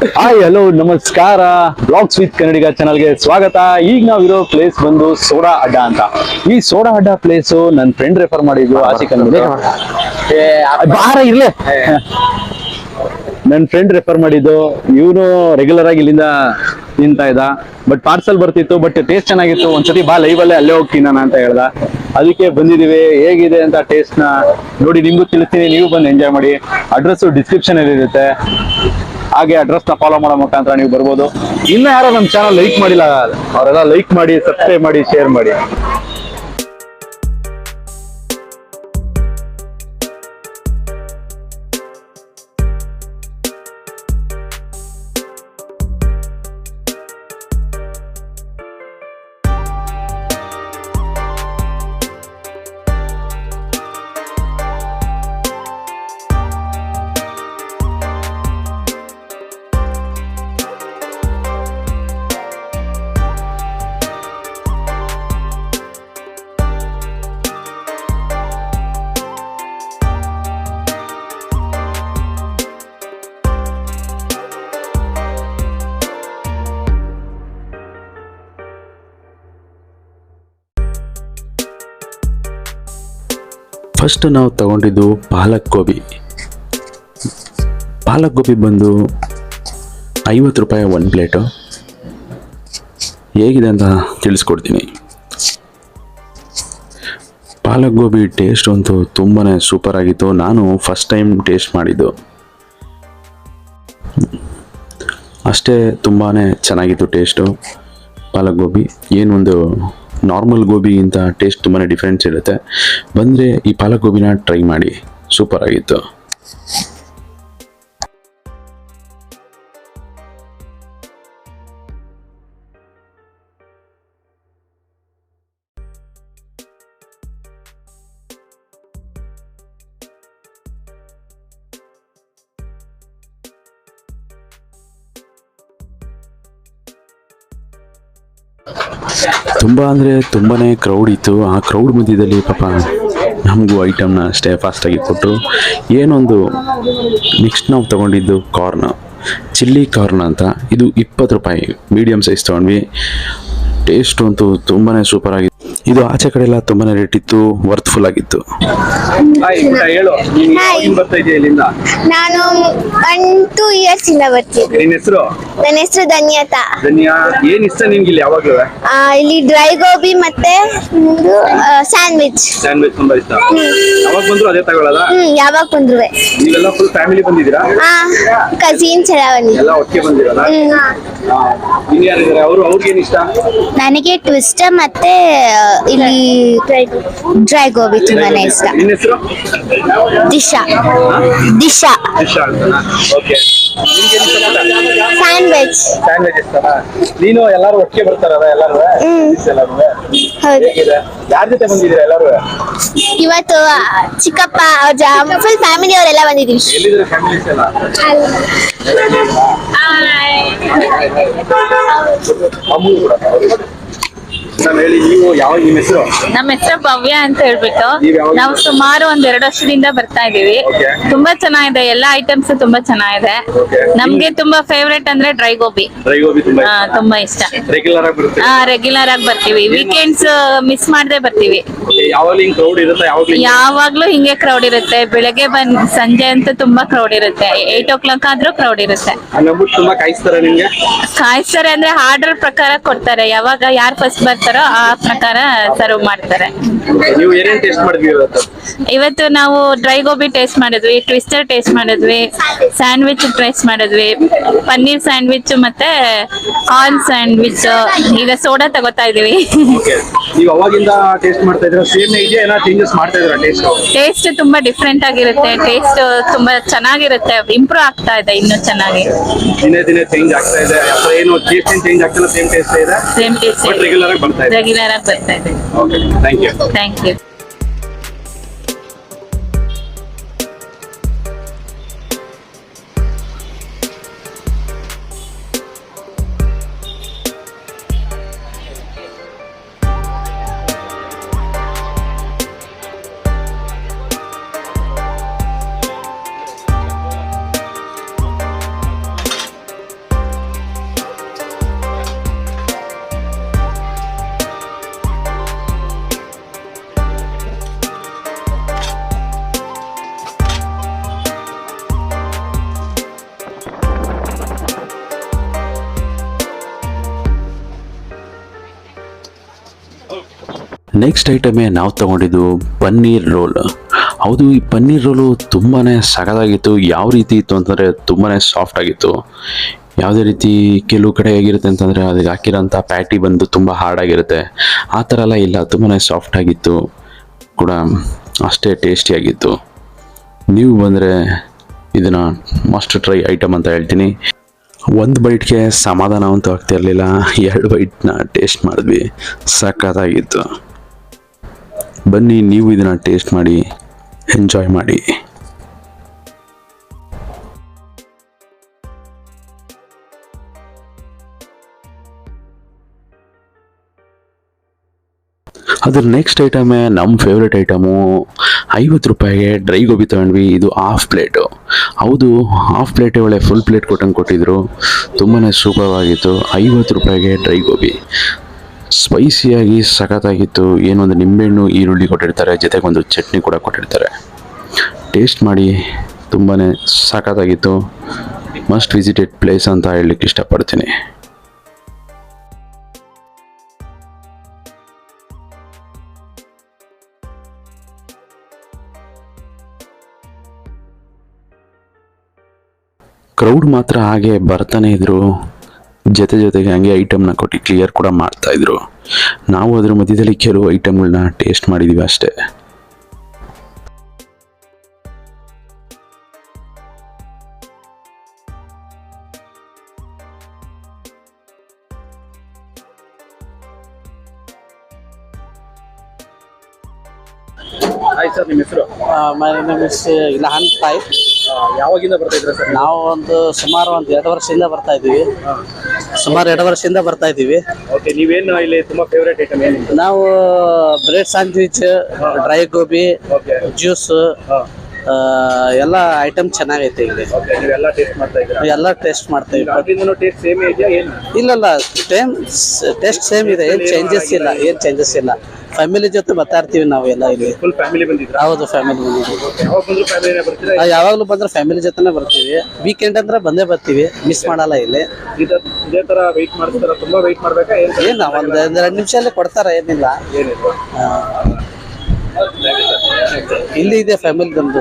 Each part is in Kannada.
ಹಾಯ್ ಹಲೋ ನಮಸ್ಕಾರ. ಬ್ಲಾಗ್ಸ್ ವಿತ್ ಕನ್ನಡಿಗ ಚಾನಲ್ಗೆ ಸ್ವಾಗತ. ಈಗ ನಾವಿರೋ ಪ್ಲೇಸ್ ಬಂದು ಸೋಡಾ ಅಡ್ಡ ಅಂತ. ಈ ಸೋಡಾ ಅಡ್ಡ ಪ್ಲೇಸ್ ನನ್ನ ಫ್ರೆಂಡ್ ರೆಫರ್ ಮಾಡಿದ್ರು. ಆಶಿಕ್ ಅಂದ್ಬಿಟ್ಟು ಬಾರ ಇರ್ಲೆ ನನ್ನ ಫ್ರೆಂಡ್ ರೆಫರ್ ಮಾಡಿದ್ದು. ಇವನು ರೆಗ್ಯುಲರ್ ಆಗಿ ಇಲ್ಲಿಂದ ತಿಂತಾ ಇದ್ದ. ಬಟ್ ಪಾರ್ಸಲ್ ಬರ್ತಿತ್ತು, ಬಟ್ ಟೇಸ್ಟ್ ಚೆನ್ನಾಗಿತ್ತು. ಒಂದ್ಸತಿ ಬಾ ಲೈವ್ ಅಲ್ಲೇ ಅಲ್ಲೇ ಹೋಗ್ತೀನಿ ನಾನು ಅಂತ ಹೇಳ್ದ. ಅದಕ್ಕೆ ಬಂದಿದೀವಿ. ಹೇಗಿದೆ ಅಂತ ಟೇಸ್ಟ್ ನ ನೋಡಿ ನಿಮ್ಗೂ ತಿಳಿಸ್ತೀನಿ, ನೀವು ಬಂದು ಎಂಜಾಯ್ ಮಾಡಿ. ಅಡ್ರೆಸ್ ಡಿಸ್ಕ್ರಿಪ್ಷನ್ ಅಲ್ಲಿ ಇರುತ್ತೆ. ಹಾಗೆ ಅಡ್ರೆಸ್ ನ ಫಾಲೋ ಮಾಡೋ ಮುಖಾಂತರ ನೀವು ಬರ್ಬೋದು. ಇನ್ನ ಯಾರೋ ನಮ್ಮ ಚಾನಲ್ ಲೈಕ್ ಮಾಡಿಲ್ಲ, ಅವರೆಲ್ಲ ಲೈಕ್ ಮಾಡಿ, ಸಬ್ಸ್ಕ್ರೈಬ್ ಮಾಡಿ, ಶೇರ್ ಮಾಡಿ. ಫಸ್ಟ್ ನಾವು ತಗೊಂಡಿದ್ದು ಪಾಲಕ್ ಗೋಬಿ. ಪಾಲಕ್ ಗೋಬಿ ಬಂದು 50 ರೂಪಾಯಿ ಒಂದು ಪ್ಲೇಟು. ಹೇಗಿದೆ ಅಂತ ತಿಳಿಸ್ಕೊಡ್ತೀನಿ. ಪಾಲಕ್ ಗೋಬಿ ಟೇಸ್ಟ್ ಅಂತೂ ತುಂಬಾ ಸೂಪರ್ ಆಗಿತ್ತು. ನಾನು ಫಸ್ಟ್ ಟೈಮ್ ಟೇಸ್ಟ್ ಮಾಡಿದ್ದು ಅಷ್ಟೇ, ತುಂಬಾ ಚೆನ್ನಾಗಿತ್ತು ಟೇಸ್ಟು. ಪಾಲಕ್ ಗೋಬಿ ಏನೊಂದು ನಾರ್ಮಲ್ ಗೋಬಿಗಿಂತ ಟೇಸ್ಟ್ ತುಂಬಾ ಡಿಫ್ರೆನ್ಸ್ ಇರುತ್ತೆ. ಬಂದರೆ ಈ ಪಾಲಕ್ ಗೋಬಿನ ಟ್ರೈ ಮಾಡಿ, ಸೂಪರ್ ಆಗಿತ್ತು. ತುಂಬ ಅಂದರೆ ತುಂಬಾ ಕ್ರೌಡ್ ಇತ್ತು. ಆ ಕ್ರೌಡ್ ಮಧ್ಯದಲ್ಲಿ ಪಾಪ ನಮಗೂ ಐಟಮ್ನ ಅಷ್ಟೇ ಫಾಸ್ಟಾಗಿ ಕೊಟ್ಟರು. ಏನೊಂದು ನೆಕ್ಸ್ಟ್ ನಾವು ತೊಗೊಂಡಿದ್ದು ಕಾರ್ನ್, ಚಿಲ್ಲಿ ಕಾರ್ನ್ ಅಂತ. ಇದು 20 ರೂಪಾಯಿ ಮೀಡಿಯಮ್ ಸೈಜ್ ತೊಗೊಂಡ್ವಿ. ಟೇಸ್ಟ್ ಅಂತೂ ತುಂಬಾ ಸೂಪರ್ ಆಗಿತ್ತು. ಇದು ಆಚೆ ಕಡೆ ಎಲ್ಲ ತುಂಬಾ ರೇಟ್ ಇತ್ತು, ವರ್ತ್ಫುಲ್ ಆಗಿತ್ತು. ಹೇಳು, ಬರ್ತಾ ಇದೆಯಾ ಇಲ್ಲಿಂದ? ನಾನು 1-2 ಇಯರ್ಸ್ ಇಂದ ಬರ್ತೀನಿ. ನಿನ್ನ ಹೆಸರು? ನನ್ನ ಹೆಸರು ಧನ್ಯತಾ. ಧನ್ಯಾ, ಏನ್ ಇಷ್ಟ ನಿಮ್ಗೆ ಇಲ್ಲಿ ಯಾವಾಗ್ಲೂ? ಇಲ್ಲಿ ಡ್ರೈ ಗೋಬಿ ಮತ್ತೆ ಸ್ಯಾಂಡ್ವಿಚ್. ಸ್ಯಾಂಡ್ವಿಚ್ ತುಂಬಾ ಇಷ್ಟ. ಯಾವಾಗ ಬಂದ್ರು ಅದೇ ತಗೊಳ್ಳೋದಾ? ಯಾವಾಗ ಬಂದ್ರುವೆ. ನೀವೆಲ್ಲ ಫುಲ್ ಫ್ಯಾಮಿಲಿ ಬಂದಿದ್ದೀರಾ? ಕಸಿನ್ಸ್ ಎಲ್ಲ ಬಂದಿದ್ದೀವಿ. ಎಲ್ಲ ಒಟ್ಟಿಗೆ ಬಂದಿರಲ್ಲ? ಇನ್ನು ಯಾರಿದ್ದಾರೆ? ಅವ್ರಿಗೇನ್ ಇಷ್ಟ? ನನಗೆ ಟ್ವಿಸ್ಟ್ ಮತ್ತೆ ಇಲ್ಲಿ ಡ್ರೈ ಗೋಬಿ ತುಂಬಾನೇ ಇಷ್ಟ. ನಿನ್ನ ಹೆಸರು? ದಿಶಾ. ದಿಶಾ. ದಿಶಾ ಅಂತನಾ? ಓಕೆ. ಸ್ಯಾಂಡ್ವಿಚ್. ಸ್ಯಾಂಡ್ವಿಚ್ ಇಷ್ಟನಾ? ನೀನು ಎಲ್ಲಾರು ಒಟ್ಟಿಗೆ ಬರ್ತಾರಲ್ಲ ಎಲ್ಲಾರು? ಎಲ್ಲಾರು ಹೌದು. ಯಾರ ಜೊತೆ ಬಂದಿದ್ದೀರಾ ಎಲ್ಲಾರು? ಇವತ್ತು ಚಿಕ್ಕಪ್ಪ ಫುಲ್ ಫ್ಯಾಮಿಲಿ ಅವರೆಲ್ಲ ಬಂದಿದ್ದೀವಿ. ಎಲ್ಲಿದ್ದಾರೆ ಫ್ಯಾಮಿಲೀಸ್ ಎಲ್ಲ? ಅಮ್ಮು ಕೂಡ. ಹೇಳಿ, ನೀವು ಯಾವ, ನಿಮ್ಮ ಹೆಸರು? ನಮ್ಮ ಹೆಸರು ಭವ್ಯ ಅಂತ ಹೇಳ್ಬಿಟ್ಟು ನೀವ್ ಯಾವಾಗ? ನಾವು ಸುಮಾರು 2 ವರ್ಷದಿಂದ ಬರ್ತಾ ಇದೀವಿ. Okay. ತುಂಬಾ ಚೆನ್ನಾಗಿದೆ, ಎಲ್ಲಾ ಐಟಮ್ಸ್ ತುಂಬಾ ಚೆನ್ನಾಗಿದೆ. Okay. ನಮ್ಗೆ ತುಂಬಾ ಫೇವ್ರೇಟ್ ಅಂದ್ರೆ ಡ್ರೈ ಗೋಬಿ. ಡ್ರೈ ಗೋಬಿ ತುಂಬಾ ತುಂಬಾ ಇಷ್ಟ. ರೆಗ್ಯುಲರ್ ಆಗಿ ಬರುತ್ತೆ? ರೆಗ್ಯುಲರ್ ಆಗಿ ಬರ್ತೀವಿ. ವೀಕೆಂಡ್ಸ್ ಮಿಸ್ ಮಾಡದೆ ಬರ್ತೀವಿ. ಯಾವಾಗಲೂ ಹಿಂಗ್ ಕ್ರೌಡ್ ಇರುತ್ತೆ? ಯಾವಾಗ್ಲೂ ಹಿಂಗೆ ಕ್ರೌಡ್ ಇರುತ್ತೆ. ಬೆಳಗ್ಗೆ ಸಂಜೆ ಅಂತ ತುಂಬಾ ಕ್ರೌಡ್ ಇರುತ್ತೆ. 8 o'clock ಆದ್ರೂ ಕ್ರೌಡ್ ಇರುತ್ತೆ. ನಂಬಿಟ್ಟು ತುಂಬಾ ಕಾಯಿಸ್ತಾರೆ ನಿಮ್ಗೆ? ಕಾಯಿಸ್ತಾರೆ ಅಂದ್ರೆ ಆರ್ಡರ್ ಪ್ರಕಾರ ಕೊಡ್ತಾರೆ. ಯಾವಾಗ ಯಾರು ಫಸ್ಟ್ ಬರ್ತಾರೋ ಆ ಪ್ರಕಾರ ಸರ್ವ್ ಮಾಡ್ತಾರೆ. ನೀವು ಏನೇನ್ ಟೇಸ್ಟ್ ಮಾಡಿದ್ವಿ ಇವತ್ತು? ಇವತ್ತು ನಾವು ಡ್ರೈ ಗೋಬಿ ಟೇಸ್ಟ್ ಮಾಡಿದ್ವಿ, ಟ್ವಿಸ್ಟರ್ ಟೇಸ್ಟ್ ಮಾಡಿದ್ವಿ, ಸ್ಯಾಂಡ್ವಿಚ್ ಟೇಸ್ಟ್ ಮಾಡಿದ್ವಿ, ಪನ್ನೀರ್ ಸ್ಯಾಂಡ್ವಿಚ್ ಮತ್ತೆ ಕಾರ್ನ್ ಸ್ಯಾಂಡ್ವಿಚ್. ಈಗ ಸೋಡಾ ತಗೋತಾ ಇದೀವಿ. ನೀವು ಅವಾಗಿಂದ ಟೇಸ್ಟ್ ಮಾಡ್ತಾ ಇದ್ರ ಸೇಮ್ ಇದೆಯಾ, ಏನೋ ಚೇಂಜಸ್ ಮಾಡ್ತಾ ಇದ್ರ? ಟೇಸ್ಟ್ ತುಂಬಾ ಡಿಫ್ರೆಂಟ್ ಆಗಿರುತ್ತೆ. ಟೇಸ್ಟ್ ತುಂಬಾ ಚೆನ್ನಾಗಿರುತ್ತೆ. ಇಂಪ್ರೂವ್ ಆಗ್ತಾ ಇದೆ ಇನ್ನೂ ಚೆನ್ನಾಗಿ. ದಿನೇ ದಿನೇ ಚೇಂಜ್ ಆಗ್ತಾ ಇದೆ. ಏನು ಟೇಸ್ಟ್ ಚೇಂಜ್ ಆಗ್ತಿಲ್ಲ, ಸೇಮ್ ಟೇಸ್ಟ್ ಇದೆ. ಸೇಮ್ ಟೇಸ್ಟ್ ರೆಗ್ಯುಲರ್ ಆಗಿ ಬರ್ತಾ ಇದೆ. ರೆಗ್ಯುಲರ್ ಆಗಿ ಬರ್ತಾ ಇದೆ. Okay, thank you. Thank you. Next ಐಟಮೇ ನಾವು ತಗೊಂಡಿದ್ದು ಪನ್ನೀರ್ ರೋಲ್. ಹೌದು, ಈ ಪನ್ನೀರ್ ರೋಲು ತುಂಬಾ ಸಖತ್ತಾಗಿತ್ತು. ಯಾವ ರೀತಿ ಇತ್ತು ಅಂತಂದರೆ ತುಂಬಾ ಸಾಫ್ಟ್ ಆಗಿತ್ತು. ಯಾವುದೇ ರೀತಿ ಕೆಲವು ಕಡೆ ಹೇಗಿರುತ್ತೆ ಅಂತಂದರೆ ಅದಕ್ಕೆ ಹಾಕಿರೋಂಥ ಪ್ಯಾಟಿ ಬಂದು ತುಂಬ ಹಾರ್ಡಾಗಿರುತ್ತೆ. ಆ ಥರ ಎಲ್ಲ ಇಲ್ಲ, ತುಂಬಾ ಸಾಫ್ಟ್ ಆಗಿತ್ತು ಕೂಡ, ಅಷ್ಟೇ ಟೇಸ್ಟಿಯಾಗಿತ್ತು. ನೀವು ಬಂದರೆ ಇದನ್ನು ಮಸ್ಟ್ ಟ್ರೈ ಐಟಮ್ ಅಂತ ಹೇಳ್ತೀನಿ. ಒಂದು ಬೈಟ್ಗೆ ಸಮಾಧಾನ ಅಂತೂ ಆಗ್ತಿರಲಿಲ್ಲ. 2 ಬೈಟ್ನ ಟೇಸ್ಟ್ ಮಾಡಿದ್ವಿ, ಸಖತ್ತಾಗಿತ್ತು. ಬನ್ನಿ ನೀವು ಇದನ್ನು ಟೇಸ್ಟ್ ಮಾಡಿ, ಎಂಜಾಯ್ ಮಾಡಿ. ಅದ್ರ ನೆಕ್ಸ್ಟ್ ಐಟಮೇ ನಮ್ಮ ಫೇವ್ರೆಟ್ ಐಟಮು. 50 ರೂಪಾಯಿಗೆ ಡ್ರೈ ಗೋಬಿ ತಗೊಂಡ್ವಿ. ಇದು ಹಾಫ್ ಪ್ಲೇಟು. ಹೌದು, ಹಾಫ್ ಪ್ಲೇಟೇ ಒಳ್ಳೆ ಫುಲ್ ಪ್ಲೇಟ್ ಕೊಟ್ಟಿದ್ರು. ತುಂಬಾ ಸೂಪರ್ವಾಗಿತ್ತು. 50 ರೂಪಾಯಿಗೆ ಡ್ರೈ ಗೋಬಿ ಸ್ಪೈಸಿಯಾಗಿ ಸಖತ್ತಾಗಿತ್ತು. ಏನೊಂದು ನಿಂಬೆಹಣ್ಣು ಈರುಳ್ಳಿ ಕೊಟ್ಟಿರ್ತಾರೆ, ಜೊತೆಗೆ ಒಂದು ಚಟ್ನಿ ಕೂಡ ಕೊಟ್ಟಿರ್ತಾರೆ. ಟೇಸ್ಟ್ ಮಾಡಿ, ತುಂಬಾ ಸಖತ್ತಾಗಿತ್ತು. ಮಸ್ಟ್ ವಿಸಿಟೆಡ್ ಪ್ಲೇಸ್ ಅಂತ ಹೇಳಲಿಕ್ಕೆ ಇಷ್ಟಪಡ್ತೀನಿ. ಕ್ರೌಡ್ ಮಾತ್ರ ಹಾಗೆ ಬರ್ತಾನೆ ಇದ್ರು, ಜೊತೆಗೆ ಹಂಗೆ ಐಟಮ್ನ ಕೊಟ್ಟು ಕ್ಲಿಯರ್ ಕೂಡ ಮಾಡ್ತಾ ಇದ್ರು. ನಾವು ಅದ್ರ ಮಧ್ಯದಲ್ಲಿ ಕೆಲವು ಐಟಮ್ಗಳನ್ನ ಟೇಸ್ಟ್ ಮಾಡಿದೀವಿ ಅಷ್ಟೇ. ಹಾಯ್ ಸರ್, ನಿಮ್ಮ ಹೆಸರು? ಇಲ್ಹಾನ್ ಟೈಪ್. ಯಾವಾಗಿಂದ ಬರ್ತಾ ಇದ್ರ ಸರ್? ನಾವು ಸುಮಾರು 2 ವರ್ಷದಿಂದ ಬರ್ತಾ ಇದ್ದೀವಿ. ಓಕೆ, ನೀವೇನು ಇಲ್ಲಿ ತುಂಬಾ ಫೇವರೇಟ್ ಐಟಮ್ ಏನು? ನಾವು bread sandwich, dry gobi, juice ಎಲ್ಲ ಐಟಮ್ ಚೆನ್ನಾಗೈತೆ ಇಲ್ಲಿ. ಓಕೆ, ನೀವೆಲ್ಲ ಟೇಸ್ಟ್ ಮಾಡ್ತಾ ಇದ್ದೀರಾ? ಎಲ್ಲ ಟೇಸ್ಟ್ ಮಾಡ್ತೀವಿ. ಅದ್ರಿಂದನೂ ಟೇಸ್ಟ್ ಸೇಮ್ ಇದೆಯಾ ಏನು? ಇಲ್ಲ, ಟೇಸ್ಟ್ ಸೇಮ್ ಇದೆ. ಏನು ಚೇಂಜಸ್ ಇಲ್ಲ. ಫ್ಯಾಮಿಲಿ ಜೊತೆ ಬರ್ತಾ ಇರ್ತೀವಿ ನಾವು ಎಲ್ಲ ಇಲ್ಲಿ. ಫುಲ್ ಫ್ಯಾಮಿಲಿ ಬಂದಿದ್ರಾ? ಹೌದು, ಫ್ಯಾಮಿಲಿ ಬಂದಿದ್ದೀವಿ. ಯಾವಾಗ ಬಂದ್ರು ಫ್ಯಾಮಿಲಿನೇ ಬರ್ತೀರಾ? ಯಾವಾಗಲೂ ಬಂದ್ರೆ ಫ್ಯಾಮಿಲಿ ಜೊತೆನೇ ಬರ್ತೀವಿ. ವೀಕೆಂಡ್ ಅಂದ್ರೆ ಬಂದೇ ಬರ್ತೀವಿ, ಮಿಸ್ ಮಾಡಲ್ಲ ಇಲ್ಲಿ. ಇದೇ ತರ ವೆಯ್ಟ್ ಮಾಡ್ತಾರ? ತುಂಬಾ ವೆಯ್ಟ್ ಮಾಡ್ಬೇಕಾ? ಏನು ಒಂದು 2 ನಿಮಿಷಲ್ಲೇ ಕೊಡ್ತಾರೆ, ಏನಿಲ್ಲ. ಇಲ್ಲಿ ಇದೆ ಫ್ಯಾಮಿಲಿ ನಮ್ದು.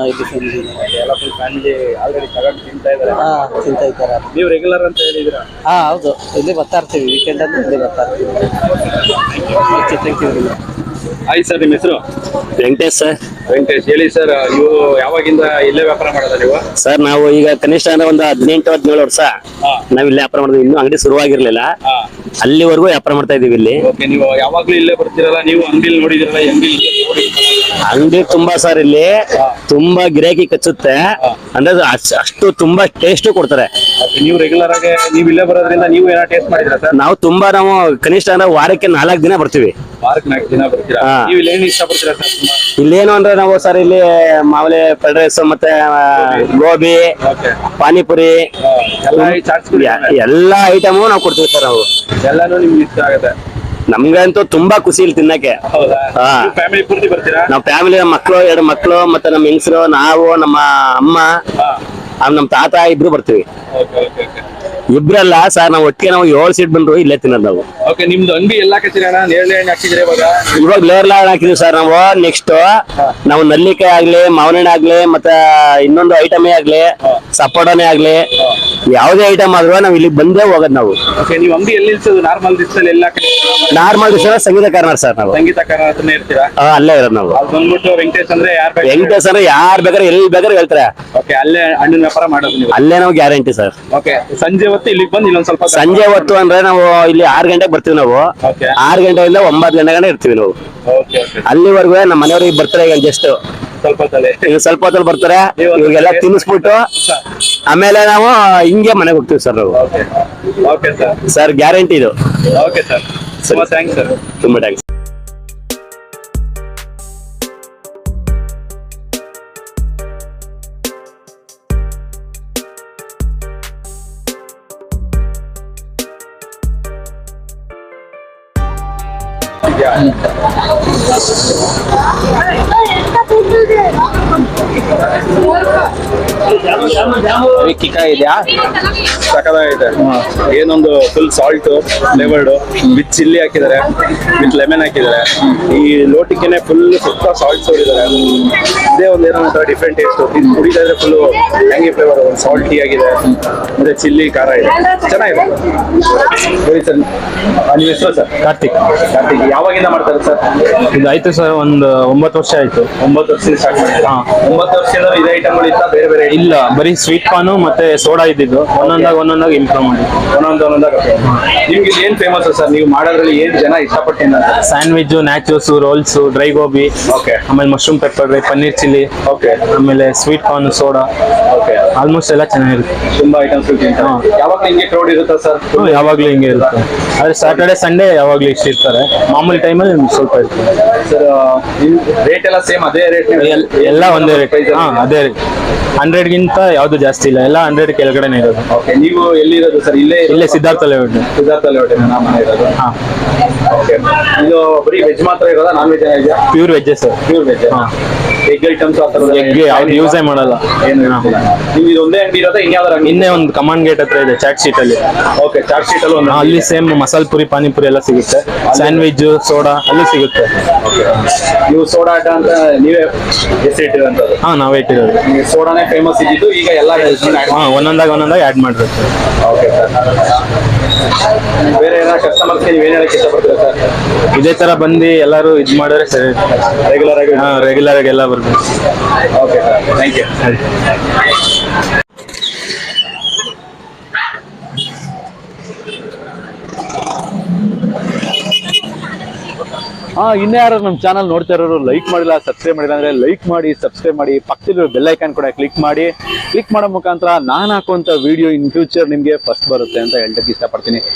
ಇಲ್ಲಿ ಫ್ಯಾಮಿಲಿ ಎಲ್ಲ ಫುಲ್ ಫ್ಯಾಮಿಲಿ ಆಲ್ರೆಡಿ ತಗೊಂಡು ತಿಂತಾ ಇದ್ದಾರೆ. ತಿಂತಾ ಇದ್ದಾರೆ. ನೀವು ರೆಗ್ಯುಲರ್ ಅಂತ ಹೇಳಿದಿರಾ? ಹೌದು, ಇಲ್ಲಿ ಬರ್ತಾ ಇರ್ತೀವಿ. ವೀಕೆಂಡ್ ಅಂದ್ರೆ ಇಲ್ಲಿ ಬರ್ತಾ ಇರ್ತೀವಿ. Thank you. ಹಾಯ್ ಸರ್, ನಿಮ್ಮ ಹೆಸರು? ವೆಂಕಟೇಶ್ ಸರ್. ವೆಂಕಟೇಶ್, ಹೇಳಿ ಸರ್, ನೀವು ಯಾವಾಗಿಂದ ಇಲ್ಲೇ ವ್ಯಾಪಾರ ಮಾಡೋದ ನೀವು? ಸರ್, ನಾವು ಈಗ ಕನಿಷ್ಠ ಅಂದ್ರೆ ಒಂದು 18-17 ವರ್ಷ ನಾವ್ ಇಲ್ಲೇ ವ್ಯಾಪಾರ ಮಾಡಿದ್ವಿ. ಇನ್ನೂ ಅಂಗಡಿ ಶುರುವಾಗಿರ್ಲಿಲ್ಲ, ಅಲ್ಲಿವರೆಗೂ ವ್ಯಾಪಾರ ಮಾಡ್ತಾ ಇದೀವಿ ಇಲ್ಲಿ. ಓಕೆ, ನೀವು ಯಾವಾಗ್ಲೂ ಇಲ್ಲೇ ಬರ್ತೀರಲ್ಲ? ನೀವು ಅಂಗಡಿಲಿ ನೋಡಿದಿರಲ್ಲ? ಅಂಗಡಿ ತುಂಬಾ ಸರ್, ಇಲ್ಲಿ ತುಂಬಾ ಗಿರಾಕಿ ಕಚ್ಚುತ್ತೆ. ಅಂದ್ರೆ ಅಷ್ಟು ತುಂಬಾ ಟೇಸ್ಟ್ ಕೊಡ್ತಾರೆ. ನೀವು ರೆಗ್ಯುಲರ್ ಆಗಿ ನೀವು ಇಲ್ಲೇ ಬರೋದ್ರಿಂದ ನೀವು ಏನೋ ಟೇಸ್ಟ್ ಮಾಡಿದ್ರಾ ಸರ್? ನಾವು ಕನಿಷ್ಠ ಅಂದ್ರೆ ವಾರಕ್ಕೆ 4 ದಿನ ಬರ್ತೀವಿ. ವಾರಕ್ಕೆ 4 ದಿನ ಬರ್ತೀರಾ? ನೀವು ಇಲ್ಲಿ ಏನು ಇಷ್ಟಪಡ್ತೀರಾ ಸರ್? ಇಲ್ಲೇನು ಅಂದ್ರೆ ನಾವು ಸರ್ ಇಲ್ಲಿ ಮಾಮೂಲಿ ಫ್ರೈಡ್ ರೈಸ್ ಮತ್ತೆ ಗೋಬಿ, ಪಾನಿಪುರಿ, ಎಲ್ಲಾ ಐಟಮು ನಾವು ಕೊಡ್ತೀವಿ ಸರ್. ನಾವು ಎಲ್ಲಾನು ನಿಮ್ಗೆ ಇಷ್ಟ ಆಗುತ್ತೆ? ನಮ್ಗಂತೂ ತುಂಬಾ ಖುಷಿ ಇಲ್ಲಿ ತಿನ್ನಕ್ಕೆ. ಫ್ಯಾಮಿಲಿ ಪೂರ್ತಿ ಬರ್ತೀರಾ? ನಾವ್ ಫ್ಯಾಮಿಲಿ, ಮಕ್ಕಳು, 2 ಮಕ್ಕಳು, ಮತ್ತೆ ನಮ್ಮ ಹೆಂಗಸರು, ನಾವು, ನಮ್ಮ ಅಮ್ಮ, ನಮ್ಮ ತಾತ ಇಬ್ರು ಬರ್ತೀವಿ. ಇಬ್ರಲ್ಲ ಸರ್, ನಾವು ಒಟ್ಟಿಗೆ 7 ಸೀಟ್ ಬಂದ್ರು ಇಲ್ಲೇ ತಿನ್ನೋದು ನಾವು. ಓಕೆ, ನಿಮ್ದು ಅಂಗಡಿ ಎಲ್ಲಾ ಕಚ್ಚಿರೋಣ ನೇರಳೆ ಹಣ್ಣು ಹಾಕಿದ್ರೆ ಇವಾಗ ಲೇರ್ಲ ಹಾಕಿದೀವಿ ಸರ್ ನಾವು. ನೆಕ್ಸ್ಟ್ ನಾವು ನಲ್ಲಿಕಾಯಿ ಆಗ್ಲಿ, ಮಾವಿನ ಹಣ್ಣು ಆಗ್ಲಿ, ಮತ್ತೆ ಇನ್ನೊಂದು ಐಟಮೇ ಆಗ್ಲಿ, ಸಪೋಟನೇ ಆಗ್ಲಿ, ಯಾವುದೇ ಐಟಮ್ ಆದ್ರೂ ನಾವ್ ಇಲ್ಲಿ ಬಂದೇ ಹೋಗೋದು ನಾವು. ಓಕೆ, ನೀವು ಅಂಗಡಿ ಎಲ್ಲಿ ನಿಲ್ಸೋದು? ನಾರ್ಮಲ್ ದಿವಸದಲ್ಲಿ ಎಲ್ಲ ನಾರ್ಮಲ್ ದಿವಸ ಸಂಗೀತ ಕಾರ್ನಾಡ್ ಸರ್. ನಾವು ಸಂಗೀತ ಕಾರ್ನಾಡ್ ಹತ್ರನೇ ಇರ್ತೀರಾ? ಅಲ್ಲೇ ಇರೋದು ನಾವು. ಅಲ್ಲಿ ಬಂದ್ಬಿಟ್ಟು ವೆಂಕಟೇಶ್ ಅಂದ್ರೆ ವೆಂಕಟೇಶ್ ಅಂದ್ರೆ ಯಾರು ಬೇಕಾದ್ರೆ ಎಲ್ಲಿ ಬೇಕಾದ್ರೆ ಹೇಳ್ತಾರೆ. ಓಕೆ, ಅಲ್ಲೇ ಹಣ್ಣಿನ ವ್ಯಾಪಾರ ಮಾಡೋದು ನೀವು? ಅಲ್ಲೇ ನಾವು ಗ್ಯಾರಂಟಿ ಸರ್. ಓಕೆ, ಸಂಜೆ ಹೊತ್ತು ಇಲ್ಲಿಗೆ ಬಂದು ಇಲ್ಲೊಂದ್ ಸ್ವಲ್ಪ? ಸಂಜೆ ಹೊತ್ತು ಅಂದ್ರೆ ನಾವು ಇಲ್ಲಿ 6 ಗಂಟೆಗೆ ಬರ್ತೀವಿ ನಾವು. 6 ಗಂಟೆಯಿಂದ 9 ಗಂಟೆ ಗಂಟೆ ಇರ್ತೀವಿ ನಾವು. ಅಲ್ಲಿವರೆಗೂ ನಮ್ಮ ಮನೆಯವ್ರಿಗೆ ಬರ್ತಾರೆ. ಈಗ ಜಸ್ಟ್ ಸ್ವಲ್ಪ ಹೊತ್ತಲ್ಲಿ ಬರ್ತಾರೆ. ಇವಾಗೆಲ್ಲ ತಿನ್ನಿಸ್ಬಿಟ್ಟು ಆಮೇಲೆ ನಾವು ಹಿಂಗೆ ಮನೆಗೆ ಹೋಗ್ತೀವಿ ಸರ್ ನಾವು. ಸರ್ ಗ್ಯಾರಂಟಿ ಇದು. ಓಕೆ ಸರ್, ತುಂಬಾ ಥ್ಯಾಂಕ್ಸ್ ಸರ್. ತುಂಬಾ ಥ್ಯಾಂಕ್ಸ್. Yeah. ಕಿಕ್ಕ ಇದೆಯಾ ಸಕದಾಗಿದೆ. ಏನೊಂದು full salt flavoured with chilli ಹಾಕಿದ್ದಾರೆ, ವಿತ್ ಲೆಮನ್ ಹಾಕಿದ್ದಾರೆ. ಈ ಲೋಟಿಗೆನೆ ಫುಲ್ ಸುತ್ತ ಸಾಲ್ಟ್ ಹೊಡಿದ್ದಾರೆ. ಇದೇ ಒಂದು ಏನೋ ಒಂಥರ ಡಿಫ್ರೆಂಟ್ ಟೇಸ್ಟ್. ಇದು ಕುಡಿತಾ ಇದ್ರೆ ಫುಲ್ ಹ್ಯಾಂಗಿ ಫ್ಲೇವರ್, ಒಂದು ಸಾಲ್ಟಿ ಆಗಿದೆ, ಮತ್ತೆ ಚಿಲ್ಲಿ ಖಾರ ಇದೆ, ಚೆನ್ನಾಗಿದೆ. ಸರಿ ಸರ್, ನಿಮ್ಮ ಹೆಸರು ಸರ್? ಕಾರ್ತಿಕ್. ಕಾರ್ತಿಕ್ ಯಾವಾಗಿಂದ ಮಾಡ್ತಾರೆ ಸರ್? ಇದಾಯ್ತು ಸರ್, ಒಂದು 9 ವರ್ಷ ಆಯ್ತು. 9 ವರ್ಷದಿಂದ ಸ್ಟಾರ್ಟ್ ಮಾಡಿ. 9 ವರ್ಷದಿಂದ ಇದೇ ಐಟಮ್ಗಳು ಇತ್ತ, ಬೇರೆ ಬೇರೆ ಇಲ್ಲ, ಬರೀ ಸ್ವೀಟ್ ಕಾರ್ನ್ ಮತ್ತೆ ಸೋಡಾ ಇದ್ದಿದ್ದು. ಒಂದೊಂದಾಗಿ ಇಂಪ್ರೂವ್ ಮಾಡಿ ಒಂದೊಂದಾಗಿ. ನಿಮ್ಗೆ ಏನ್ ಫೇಮಸ್ ಸರ್? ನೀವು ಮಾಡೋದ್ರಲ್ಲಿ ಏನ್ ಜನ ಇಷ್ಟಪಟ್ಟಿಂದ? Sandwich, nachos, rolls, dry gobi, okay, ಆಮೇಲೆ mushroom pepper dry, paneer chilli, okay, ಆಮೇಲೆ sweet corn, soda, okay, almost ಎಲ್ಲ ಚೆನ್ನಾಗಿರುತ್ತೆ. ತುಂಬಾ ಐಟಮ್ಸ್ ಯಾವಾಗ ಹಿಂಗೆ ಕ್ರೌಡ್ ಇರುತ್ತಾ ಸರ್? ಯಾವಾಗ್ಲೂ ಹಿಂಗೆ ಇರುತ್ತೆ. ಆದ್ರೆ ಸ್ಯಾಟರ್ಡೆ ಸಂಡೇ ಯಾವಾಗ್ಲೂ ಇಷ್ಟ ಇರ್ತಾರೆ. ಮಾಮೂಲಿ ಟೈಮಲ್ಲಿ ಸ್ವಲ್ಪ ಇರ್ತದೆ ಸರ್. ರೇಟ್ ಎಲ್ಲ ಸೇಮ್ ಅದೇ ರೇಟ್? ಎಲ್ಲ ಒಂದೇ ರೇಟ್. ಅದೇ ರೇಟ್. 100ಗಿಂತ ಯಾವ್ದು ಜಾಸ್ತಿ ಇಲ್ಲ, ಎಲ್ಲ 100 ಕೆಳಗಡೆನೆ ಇರೋದು. ಓಕೆ, ನೀವು ಎಲ್ಲಿರೋದು ಸರ್? ಇಲ್ಲೇ ಸಿದ್ಧಾರ್ಥ ಲೇಔಟ್. ಸಿದ್ಧಾರ್ಥ ಲೇಔಟ್ ಮನೆ ಇರೋದು. ಹಾ, ಓಕೆ. ಇದು ಬರೀ ವೆಜ್ ಮಾತ್ರ ಇರೋದಾ, ನಾನ್ ವೆಜ್ ಇದೆಯಾ? Pure veg sir. Pure veg. Egg items ಆ ಥರದ ಎಗ್ ಯಾವ್ದು ಯೂಸೇ ಮಾಡಲ್ಲ. ಏನು ನೀವು ಇದು ಒಂದೇ ಅಂಗಡಿ ಇರೋದಾ, ಇನ್ಯಾವ್ದಾರ ಅಂಗಡಿ? ಇನ್ನೇ ಒಂದು ಕಮಾಂಡ್ ಗೇಟ್ ಹತ್ರ ಇದೆ, ಚಾಟ್ ಶೀಟ್ ಅಲ್ಲಿ. ಓಕೆ, ಚಾಟ್ ಶೀಟ್ ಅಲ್ಲಿ ಒಂದು ಅಲ್ಲಿ ಸೇಮ್ ಮಸಾಲೆ ಪುರಿ, ಪಾನಿಪುರಿ ಎಲ್ಲ ಸಿಗುತ್ತೆ. ಸ್ಯಾಂಡ್ವಿಚ್, ಸೋಡಾ ಅಲ್ಲಿ ಸಿಗುತ್ತೆ. ನೀವು ಸೋಡಾ ಆಟ ಅಂತ ನೀವೇ ಹೆಸರಿಟ್ಟಿರೋಂಥದ್ದು? ಹಾ, ನಾವೇ ಇಟ್ಟಿರೋದು. ಸೋಡಾನೇ ಫೇಮಸ್ ಇದ್ದಿದ್ದು, ಈಗ ಎಲ್ಲ ಒಂದೊಂದಾಗಿ ಆಡ್ ಮಾಡಿರುತ್ತೆ. Okay sir. ಬೇರೆ ಏನಾದ್ರು ಕಸ್ಟಮರ್ಸ್ಗೆ ನೀವು ಏನ್ ಹೇಳಕ್ ಇಷ್ಟಪಡ್ತೀರಾ ಸರ್? ಇದೇ ತರ ಬಂದು ಎಲ್ಲರೂ ಇದ್ ಮಾಡಿದ್ರೆ ಸರಿ, ರೆಗ್ಯುಲರ್ ಆಗಿ? ರೆಗ್ಯುಲರ್ ಆಗಿ ಎಲ್ಲ ಬರ್ಬೇಕು. Okay sir, thank you. ಇನ್ನೇ ಯಾರು ನಮ್ಮ ಚಾನಲ್ ನೋಡ್ತಾ ಇರೋರು ಲೈಕ್ ಮಾಡಿಲ್ಲ, ಸಬ್ಸ್ಕ್ರೈಬ್ ಮಾಡಿಲ್ಲ ಅಂದ್ರೆ ಲೈಕ್ ಮಾಡಿ, ಸಬ್ಸ್ಕ್ರೈಬ್ ಮಾಡಿ, ಪಕ್ಕದಲ್ಲಿರೋ ಬೆಲ್ ಐಕಾನ್ ಕೂಡ ಕ್ಲಿಕ್ ಮಾಡಿ. ಕ್ಲಿಕ್ ಮಾಡೋ ಮುಖಾಂತರ ನಾನು ಹಾಕುವಂತ ವಿಡಿಯೋ ಇನ್ ಫ್ಯೂಚರ್ ನಿಮಗೆ ಫಸ್ಟ್ ಬರುತ್ತೆ ಅಂತ ಹೇಳಕ್ಕೆ ಇಷ್ಟಪಡ್ತೀನಿ.